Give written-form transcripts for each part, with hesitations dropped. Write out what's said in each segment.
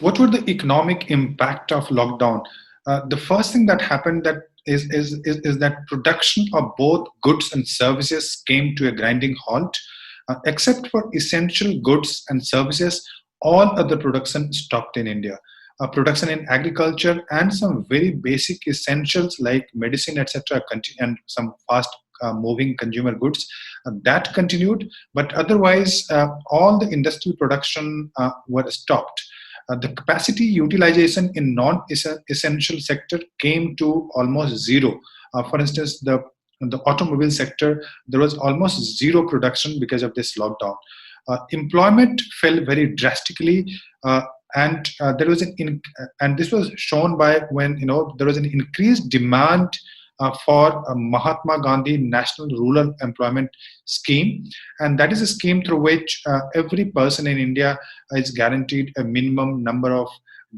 What were the economic impact of lockdown? The first thing that happened that is that production of both goods and services came to a grinding halt. Except for essential goods and services, all other production stopped in India. Production in agriculture and some very basic essentials like medicine, etc., and some fast moving consumer goods that continued, but otherwise, all the industrial production were stopped. The capacity utilization in non-essential sector came to almost zero. For instance, the automobile sector, there was almost zero production because of this lockdown. Employment fell very drastically, and there was and this was shown by when there was an increased demand for Mahatma Gandhi National Rural Employment Scheme, and that is a scheme through which every person in India is guaranteed a minimum number of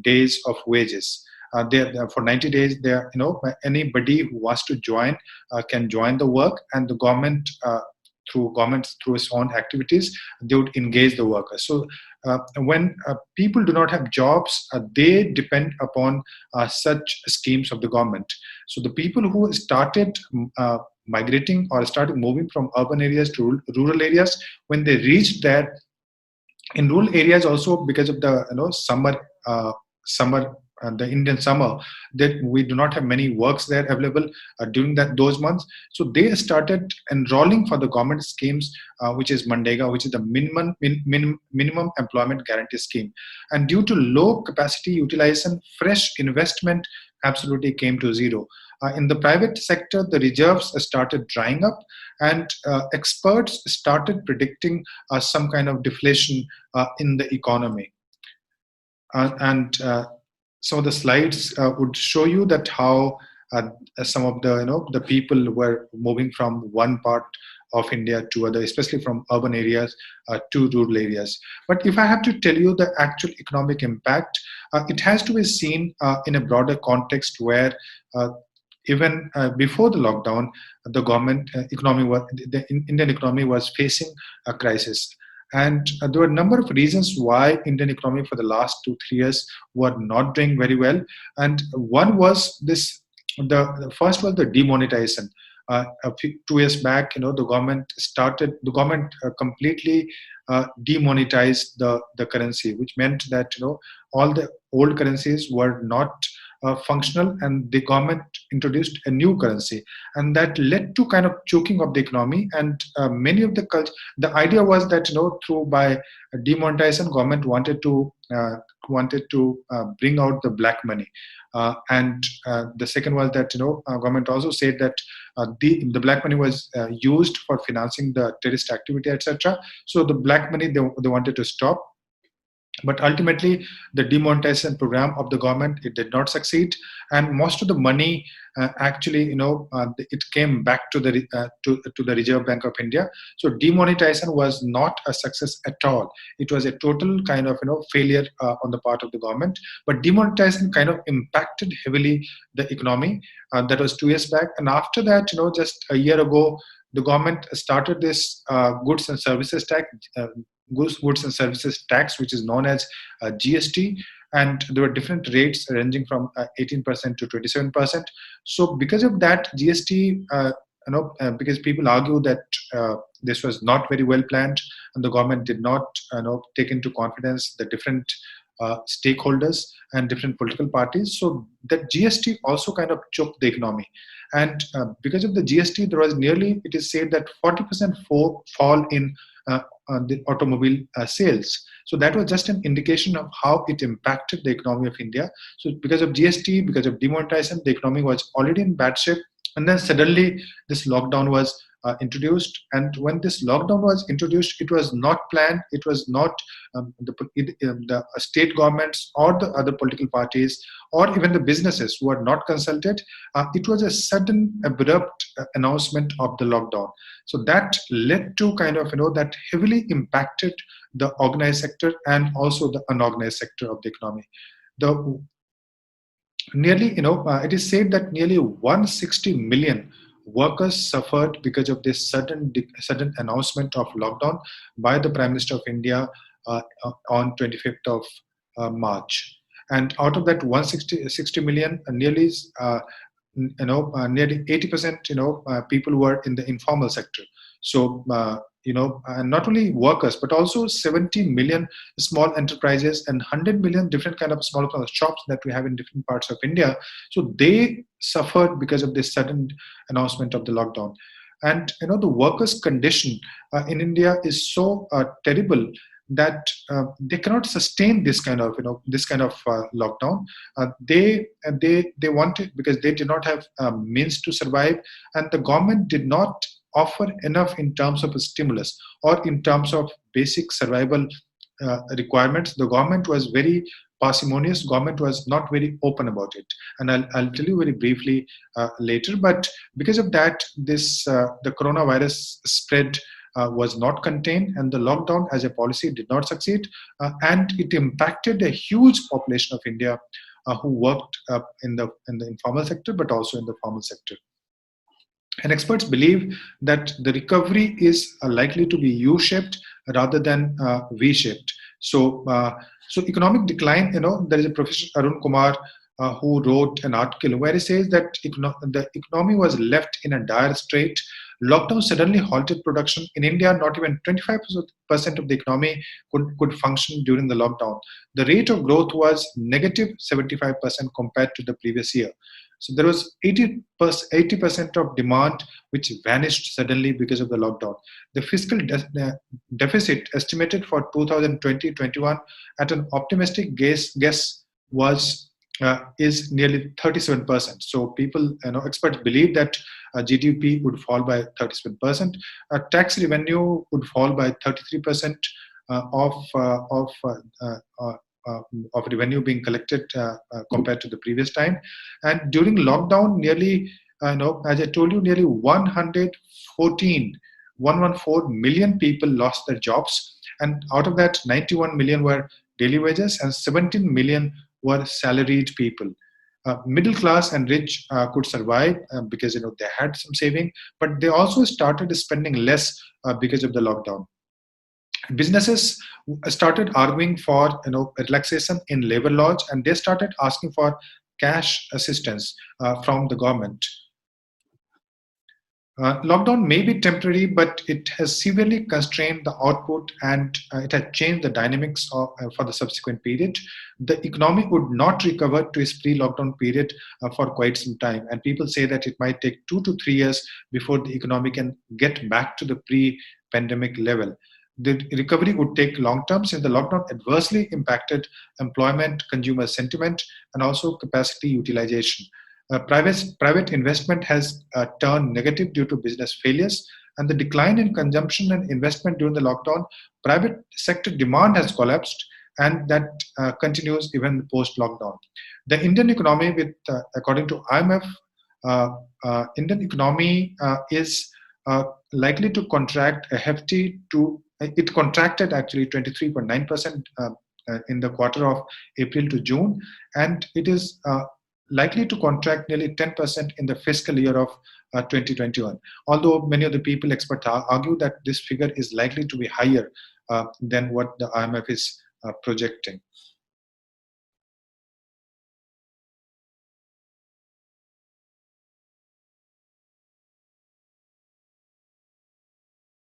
days of wages. For 90 days, there, anybody who wants to join can join the work, and the government through its own activities, they would engage the workers. So when people do not have jobs, they depend upon such schemes of the government. So the people who started migrating or started moving from urban areas to rural areas, when they reached there, in rural areas also, because of the summer the Indian summer, that we do not have many works there available during those months. So they started enrolling for the government schemes, which is Mandega, which is the minimum employment guarantee scheme. And due to low capacity utilization, fresh investment absolutely came to zero. In the private sector, the reserves started drying up, and experts started predicting some kind of deflation in the economy. And some of the slides would show you that how some of the people were moving from one part of India to other, especially from urban areas to rural areas. But if I have to tell you the actual economic impact, it has to be seen in a broader context where even before the lockdown, the government economy was, the Indian economy was facing a crisis. And there were a number of reasons why Indian economy for the last 2 3 years were not doing very well. And one was this: the first was the demonetization. 2 years back, the government completely demonetized the currency, which meant that all the old currencies were not functional, and the government introduced a new currency, and that led to kind of choking of the economy. And many of the idea was that through by demonetization, government wanted to bring out the black money, and the second was that government also said that the black money was used for financing the terrorist activity, etc. So the black money they wanted to stop. But ultimately, the demonetization program of the government, it did not succeed, and most of the money actually, it came back to the Reserve Bank of India. So demonetization was not a success at all. It was a total kind of failure on the part of the government. But demonetization kind of impacted heavily the economy. That was 2 years back, and after that, just a year ago, the government started this goods and services tax. Goods and services tax, which is known as GST, and there were different rates ranging from 18% to 27%. So because of that GST, because people argue that this was not very well planned, and the government did not take into confidence the different stakeholders and different political parties. So that GST also kind of choked the economy. And because of the GST, there was nearly, it is said that 40% fall in the automobile sales. So that was just an indication of how it impacted the economy of India. So because of GST, because of demonetization, the economy was already in bad shape. And then suddenly this lockdown was introduced. And when this lockdown was introduced, it was not planned. It was not the state governments or the other political parties or even the businesses who were not consulted. It was a sudden, abrupt announcement of the lockdown. So that led to kind of, that heavily impacted the organized sector and also the unorganized sector of the economy. The nearly, it is said that nearly 160 million workers suffered because of this sudden announcement of lockdown by the Prime Minister of India on 25th of March. And out of that 160 million, nearly 80%, people were in the informal sector. So, not only workers, but also 70 million small enterprises and 100 million different kind of small shops that we have in different parts of India. So they suffered because of this sudden announcement of the lockdown. And the workers' condition in India is so terrible that they cannot sustain this kind of lockdown. They wanted, because they did not have means to survive, and the government did not offer enough in terms of a stimulus or in terms of basic survival requirements. The government was very parsimonious. Government was not very open about it, and I'll tell you very briefly later. But because of that, the coronavirus spread was not contained, and the lockdown as a policy did not succeed, and it impacted a huge population of India who worked in the informal sector, but also in the formal sector. And experts believe that the recovery is likely to be U-shaped rather than V-shaped. So economic decline. There is a Professor Arun Kumar who wrote an article where he says that the economy was left in a dire strait. Lockdown suddenly halted production in India. Not even 25% of the economy could function during the lockdown. The rate of growth was negative 75% compared to the previous year. So there was 80% of demand which vanished suddenly because of the lockdown. The fiscal deficit estimated for 2020-21 at an optimistic guess was is nearly 37%. So people, experts believe that GDP would fall by 37%. Tax revenue would fall by 33% of revenue being collected compared to the previous time. And during lockdown, nearly, as I told you, nearly 114 million people lost their jobs, and out of that, 91 million were daily wages, and 17 million were salaried people. Middle class and rich could survive because they had some saving, but they also started spending less because of the lockdown. Businesses started arguing for relaxation in labor laws, and they started asking for cash assistance from the government. Lockdown may be temporary, but it has severely constrained the output, and it has changed the dynamics for the subsequent period. The economy would not recover to its pre-lockdown period for quite some time, and people say that it might take 2 to 3 years before the economy can get back to the pre-pandemic level. The recovery would take long term, since the lockdown adversely impacted consumer sentiment, and also capacity utilization. Private investment has turned negative due to business failures, and the decline in consumption and investment during the lockdown. Private sector demand has collapsed, and that continues even post-lockdown. The Indian economy, according to IMF, Indian economy is likely to contract a hefty it contracted actually 23.9% in the quarter of April to June, and it is likely to contract nearly 10% in the fiscal year of 2021. Although many of the experts argue that this figure is likely to be higher than what the IMF is projecting.